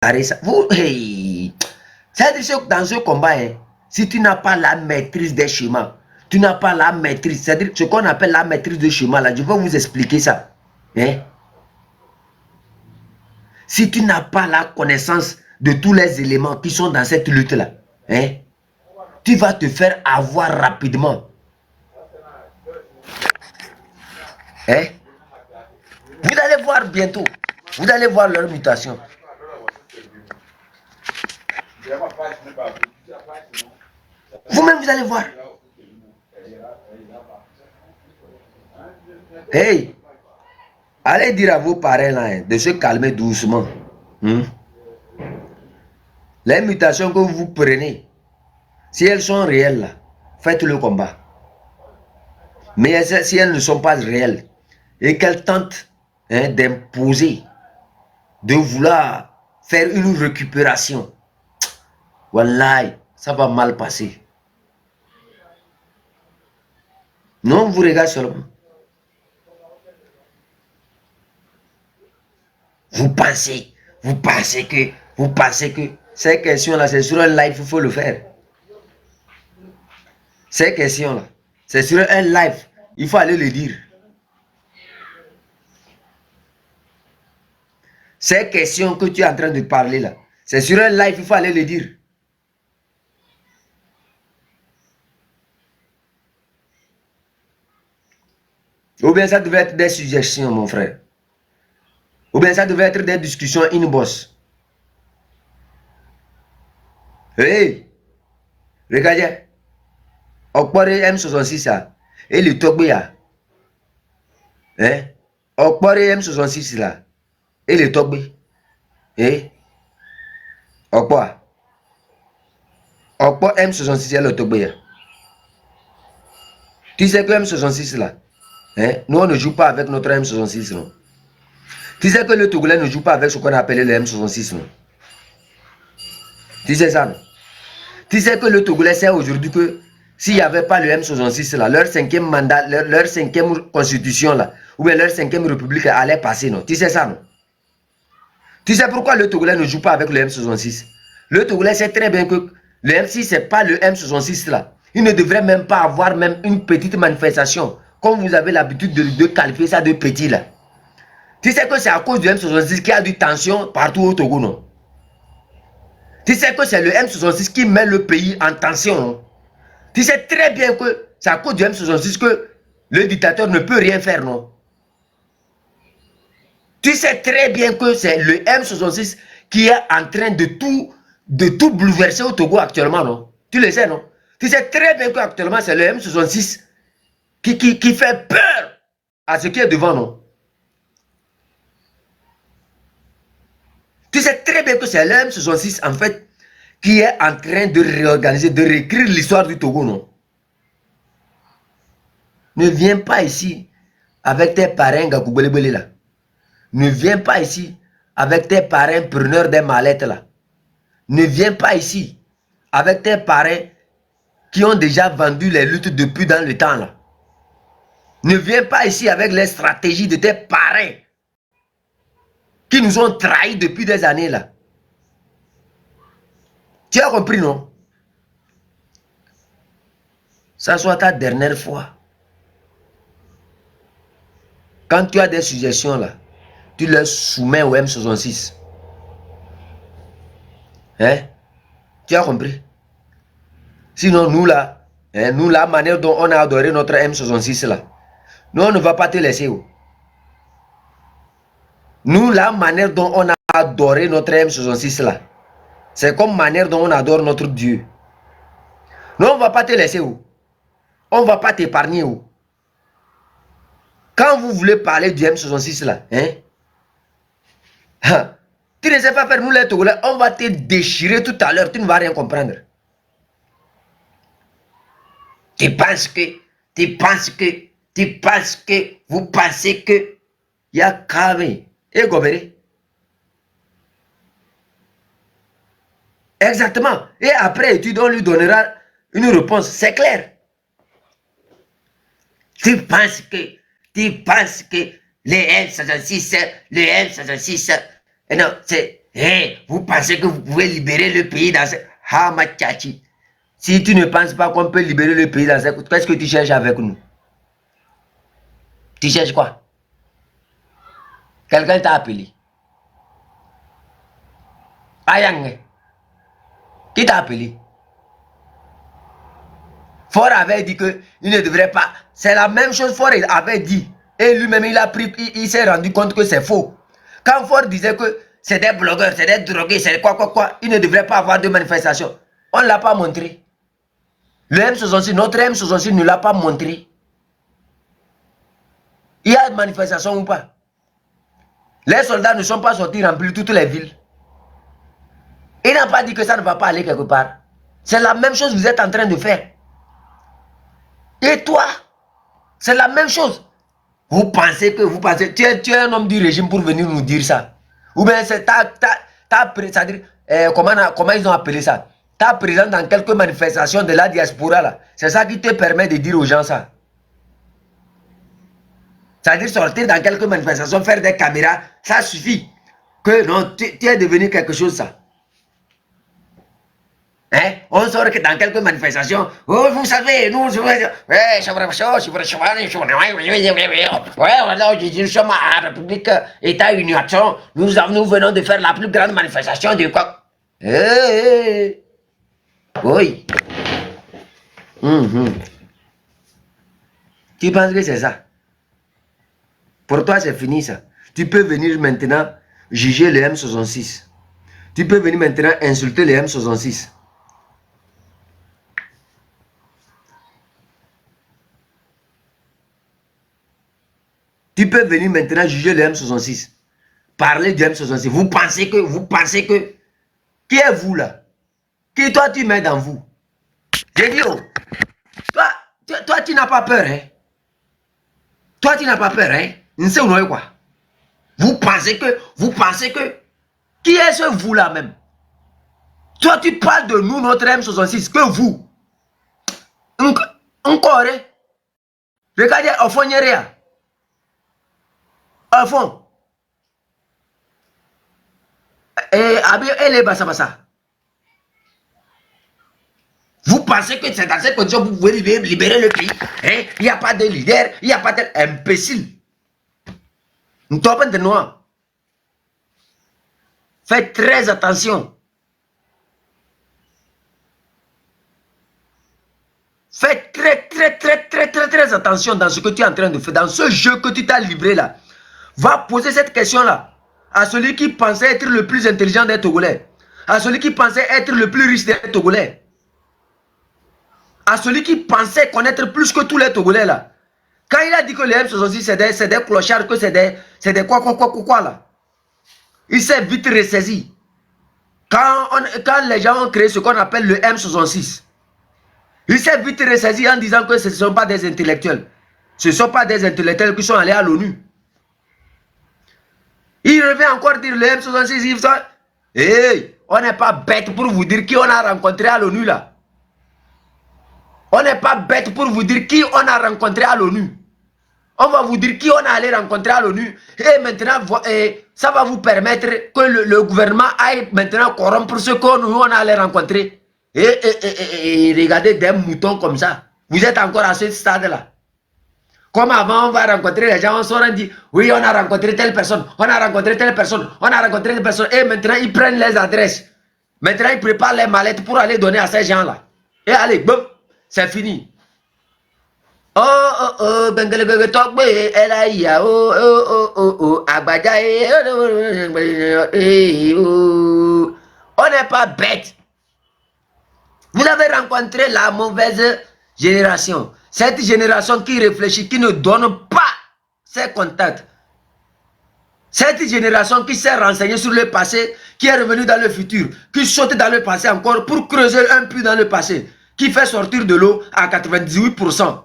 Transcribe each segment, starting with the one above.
ça. Vous, hey, c'est-à-dire dans ce combat, hein, si tu n'as pas la maîtrise des schémas, tu n'as pas la maîtrise, c'est-à-dire ce qu'on appelle la maîtrise des schémas, là, je vais vous expliquer ça. Hein? Si tu n'as pas la connaissance de tous les éléments qui sont dans cette lutte-là, hein, tu vas te faire avoir rapidement. Hein? Vous allez voir bientôt. Vous allez voir leur mutation. Vous-même, vous allez voir. Hey, allez dire à vos parents là, hein, de se calmer doucement. Les mutations que vous prenez, si elles sont réelles, là, faites le combat. Mais si elles ne sont pas réelles et qu'elles tentent, hein, d'imposer, de vouloir faire une récupération, wallahi, ça va mal passer. Non, vous regardez seulement. Vous pensez que ces questions-là, c'est sur un live, il faut le faire. Ces questions-là, c'est sur un live, il faut aller le dire. Ces questions que tu es en train de parler là, c'est sur un live, il faut aller le dire. Ou bien ça devait être des suggestions, mon frère. Ou bien ça devait être des discussions in-boss. Hey, regardez. Okpore M66 et le Togbeya. Hein? Okpore M66 là et le Togbe. Eh? Okpore M66 et le Togbeya. Tu sais que M66 là, hein? Nous on ne joue pas avec notre M66 non. Tu sais que le Togolais ne joue pas avec ce qu'on appelait le M66 non. Tu sais ça non? Tu sais que le Togolais sait aujourd'hui que s'il n'y avait pas le M66 là, leur cinquième mandat, leur cinquième constitution là, ou bien leur cinquième république allait passer, non? Tu sais ça, non? Tu sais pourquoi le Togolais ne joue pas avec le M66? Le Togolais sait très bien que le M6, c'est pas le M66 là. Il ne devrait même pas avoir même une petite manifestation, comme vous avez l'habitude de qualifier ça de petit là. Tu sais que c'est à cause du M66 qu'il y a du tension partout au Togo, non? Tu sais que c'est le M66 qui met le pays en tension, non? Tu sais très bien que c'est à cause du M66 que le dictateur ne peut rien faire, non? Tu sais très bien que c'est le M66 qui est en train de tout bouleverser au Togo actuellement, non? Tu le sais, non? Tu sais très bien qu'actuellement c'est le M66 qui fait peur à ce qui est devant, non? Tu sais très bien que c'est le M66 en fait qui est en train de réorganiser, de réécrire l'histoire du Togo, non? Ne viens pas ici avec tes parrains Gakoubelebele là. Ne viens pas ici avec tes parrains preneurs des mallettes là. Ne viens pas ici avec tes parrains qui ont déjà vendu les luttes depuis dans le temps là. Ne viens pas ici avec les stratégies de tes parrains qui nous ont trahis depuis des années là. Tu as compris, non? Ça soit ta dernière fois. Quand tu as des suggestions là, tu les soumets au M66. Hein? Tu as compris? Sinon, nous là, hein, nous la manière dont on a adoré notre M66 là, nous on ne va pas te laisser. Oh. Nous, la manière dont on a adoré notre M66 là, c'est comme manière dont on adore notre Dieu. Nous, on ne va pas te laisser. Oh. On ne va pas t'épargner. Oh. Quand vous voulez parler du M66 là, hein, tu ne sais pas faire nous les Togolais, on va te déchirer tout à l'heure, tu ne vas rien comprendre. Tu penses que, vous pensez que, il y a Kame et Gobere. Exactement. Et après, on lui donnera une réponse, c'est clair. Tu penses que les M66, non, vous pensez que vous pouvez libérer le pays dans ce... Ah, ma tchachi. Si tu ne penses pas qu'on peut libérer le pays dans ce... Qu'est-ce que tu cherches avec nous? Tu cherches quoi? Quelqu'un t'a appelé. Ayang. Qui t'a appelé? Ford avait dit qu'il ne devrait pas. C'est la même chose Ford avait dit. Et lui-même, il a pris, il s'est rendu compte que c'est faux. Quand Ford disait que c'est des blogueurs, c'est des drogués, c'est quoi, il ne devrait pas avoir de manifestation. On ne l'a pas montré. Le M66, notre M66 ne l'a pas montré. Il y a une manifestation ou pas? Les soldats ne sont pas sortis remplir toutes les villes. Il n'a pas dit que ça ne va pas aller quelque part. C'est la même chose que vous êtes en train de faire. Et toi, c'est la même chose. Vous pensez, tu es un homme du régime pour venir nous dire ça. Ou bien c'est comment ils ont appelé ça? Ta présence dans quelques manifestations de la diaspora là. C'est ça qui te permet de dire aux gens ça. C'est-à-dire sortir dans quelques manifestations, faire des caméras, ça suffit. Que non, tu es devenu quelque chose ça. Hein? On sort que dans quelques manifestations, oh, vous savez, nous, nous sommes à la République État-Union, nous venons de faire la plus grande manifestation du quoi? Oui. Tu penses que c'est ça? Pour toi, c'est fini ça. Tu peux venir maintenant juger le M66. Tu peux venir maintenant insulter le M66. Tu peux venir maintenant juger le M66. Parler du M66. Vous pensez que... Qui est vous là? Qui toi tu mets dans vous? J'ai dit, oh, toi tu n'as pas peur, hein? Toi tu n'as pas peur, hein? Quoi? Vous pensez que... Qui est ce vous là même? Toi tu parles de nous, notre M66, que vous. Encore, hein? Regardez, au fond, il n'y a rien. Au fond. Et les bassa. Vous pensez que c'est dans cette condition que vous pouvez libérer le pays? Hein? Il n'y a pas de leader, il n'y a pas d'imbécile. Nous tombons de noir. Faites très attention. Faites très attention dans ce que tu es en train de faire, dans ce jeu que tu t'as livré là. Va poser cette question-là à celui qui pensait être le plus intelligent des Togolais, à celui qui pensait être le plus riche des Togolais, à celui qui pensait connaître plus que tous les Togolais là. Quand il a dit que les M66 c'est des clochards, que c'est des quoi là, il s'est vite ressaisi. Quand les gens ont créé ce qu'on appelle le M66, il s'est vite ressaisi en disant que ce ne sont pas des intellectuels. Ce ne sont pas des intellectuels qui sont allés à l'ONU. Il revient encore dire le M66, hey, on n'est pas bête pour vous dire qui on a rencontré à l'ONU là. On n'est pas bête pour vous dire qui on a rencontré à l'ONU. On va vous dire qui on a allé rencontrer à l'ONU. Et maintenant, ça va vous permettre que le gouvernement aille maintenant corrompre ceux qu'on a allé rencontrer. Et regardez des moutons comme ça. Vous êtes encore à ce stade-là. Comme avant, on va rencontrer les gens, on sort et dit, oui, on a rencontré telle personne, on a rencontré telle personne, on a rencontré telle personne. Et maintenant, ils prennent les adresses. Maintenant, ils préparent les mallettes pour aller donner à ces gens-là. Et allez, boum, c'est fini. On n'est pas bête. Vous avez rencontré la mauvaise génération. Cette génération qui réfléchit, qui ne donne pas ses contacts. Cette génération qui s'est renseignée sur le passé, qui est revenue dans le futur, qui saute dans le passé encore pour creuser un puits dans le passé, qui fait sortir de l'eau à 98%.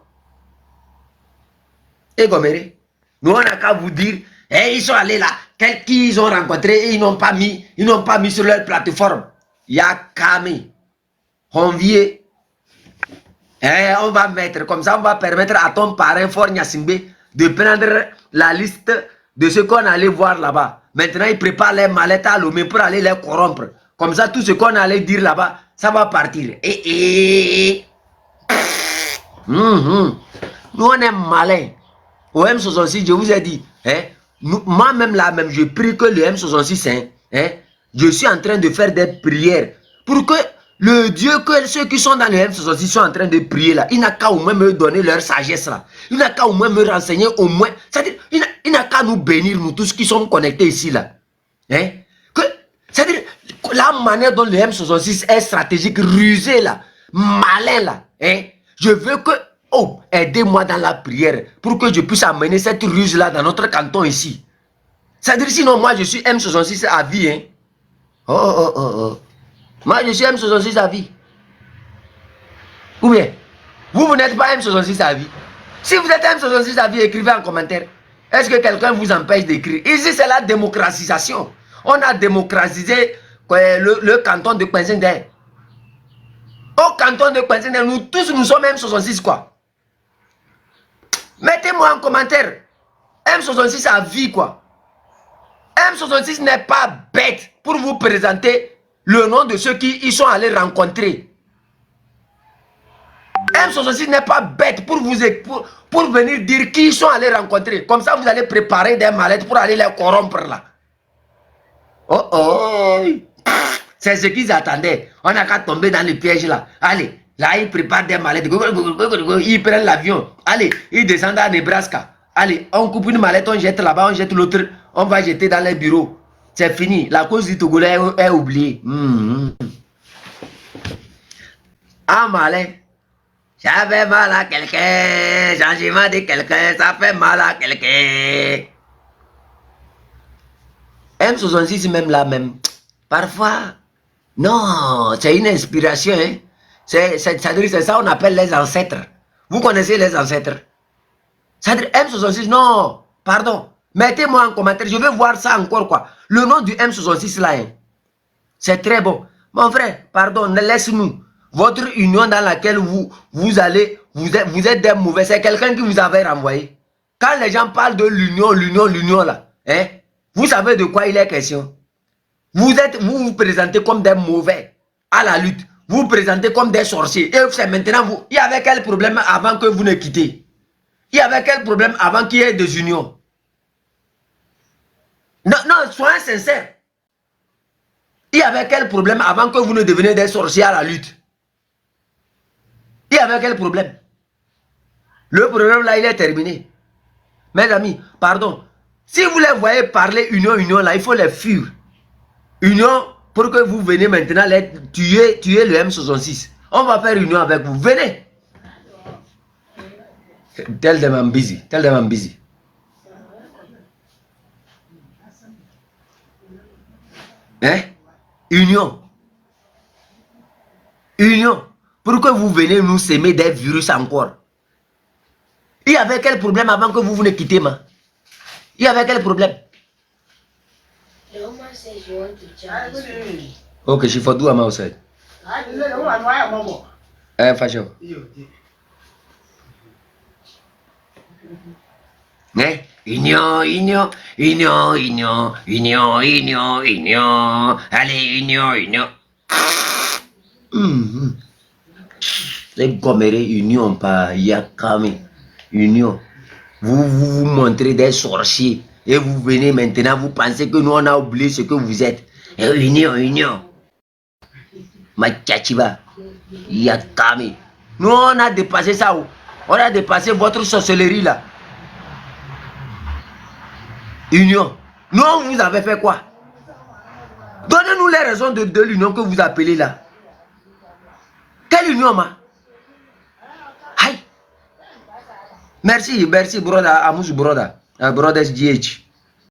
Et Goméré, nous on n'a qu'à vous dire, ils sont allés là, qui ils ont rencontré et ils n'ont pas mis sur leur plateforme. Yakame, Honvier. On va mettre, comme ça on va permettre à ton parrain Fort Nyassimbe de prendre la liste de ce qu'on allait voir là-bas. Maintenant, ils préparent les mallettes à Lomé pour aller les corrompre. Comme ça, tout ce qu'on allait dire là-bas, ça va partir. Nous, on est malins. Au M66, je vous ai dit, hein, moi-même là-même, je prie que le M66, je suis en train de faire des prières pour que le Dieu, que ceux qui sont dans le M66 sont en train de prier là, il n'a qu'à au moins me donner leur sagesse là. Il n'a qu'à au moins me renseigner au moins. C'est-à-dire, il n'a qu'à nous bénir, nous tous qui sommes connectés ici là. Hein? C'est-à-dire, la manière dont le M66 est stratégique, rusé là, malin là. Hein? Je veux que, aidez-moi dans la prière pour que je puisse amener cette ruse là dans notre canton ici. C'est-à-dire, sinon moi je suis M66 à vie. Hein? Moi, je suis M66 à vie. Ou bien, vous n'êtes pas M66 à vie. Si vous êtes M66 à vie, écrivez en commentaire. Est-ce que quelqu'un vous empêche d'écrire? Ici, c'est la démocratisation. On a démocratisé le canton de Kouenzendé. Au canton de Kouenzendé, nous tous, nous sommes M66 quoi. Mettez-moi en commentaire. M66 à vie quoi. M66 n'est pas bête pour vous présenter le nom de ceux qui y sont allés rencontrer. M66 n'est pas bête pour venir dire qui ils sont allés rencontrer. Comme ça, vous allez préparer des mallettes pour aller les corrompre là. C'est ce qu'ils attendaient. On n'a qu'à tomber dans le piège là. Allez, là, ils préparent des mallettes. Ils prennent l'avion. Allez, ils descendent à Nebraska. Allez, on coupe une mallette, on jette là-bas, on jette l'autre. On va jeter dans les bureaux. C'est fini. La cause du Togolais est oubliée. Ah, malin. Ça fait mal à quelqu'un. Changement de quelqu'un, ça fait mal à quelqu'un. M66 même là, même. Parfois, non, c'est une inspiration. Hein? C'est ça on appelle les ancêtres. Vous connaissez les ancêtres? C'est-à-dire M66, non, pardon. Mettez-moi en commentaire, je veux voir ça encore quoi. Le nom du M66 là, hein, c'est très bon. Mon frère, pardon, laisse-nous. Votre union dans laquelle vous êtes des mauvais, c'est quelqu'un qui vous avait renvoyé. Quand les gens parlent de l'union là, hein, vous savez de quoi il est question. Vous présentez comme des mauvais à la lutte. Vous vous présentez comme des sorciers. Et c'est maintenant vous. Il y avait quel problème avant que vous ne quittez? Il y avait quel problème avant qu'il y ait des unions? Non, non, soyez sincères. Il y avait quel problème avant que vous ne deveniez des sorciers à la lutte? Il y avait quel problème? Le problème là, il est terminé. Mes amis, pardon. Si vous les voyez parler union là, il faut les fuir. Union pour que vous venez maintenant les tuer le M66. On va faire union avec vous. Venez. Tell them I'm busy. Tell them I'm busy. Hein? Union. Union. Pour que vous venez nous semer des virus encore. Il y avait quel problème avant que vous ne quittez, ma? Il y avait quel problème? Okay, she for do am outside. Fashion. Union. Allez, union. Les gommérés, union, pas Yakami. Union. Vous montrez des sorciers. Et vous venez maintenant, vous pensez que nous on a oublié ce que vous êtes. Et union. Machachiba. Yakami. Nous on a dépassé ça. On a dépassé votre sorcellerie là. Union. Nous on vous avait fait quoi? Donnez-nous les raisons de l'union que vous appelez là. Quelle union, ma? Aïe. Merci, brother, Amus, brother. Brothers GH.